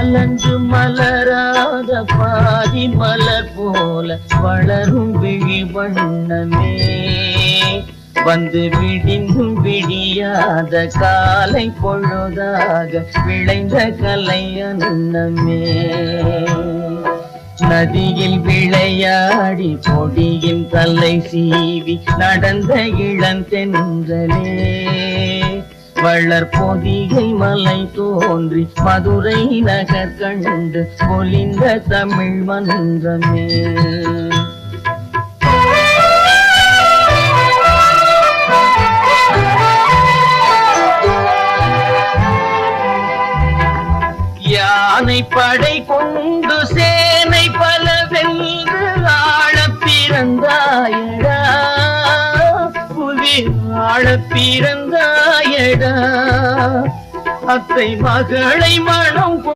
மலர்ந்து மலராத பாதி மலர் போல வளரும் விழி வண்ணமே வந்து விடிந்தும் விடியாத காலை பொழுதாக விளைந்த கலை அன்னமே நதியில் விளையாடி கொடியின் தலை சீவி நடந்த இளந்தென்றலே வளர் பொதிகை மலை தோன்றி மதுரை நகர் கண்டு பொலிந்த தமிழ் மன்றமே யானை படை கொண்டு சேனை பல வென்று ஆள பிறந்தாயடா புவி ஆள பிறந்தாயடா அத்தை மகளை மனம்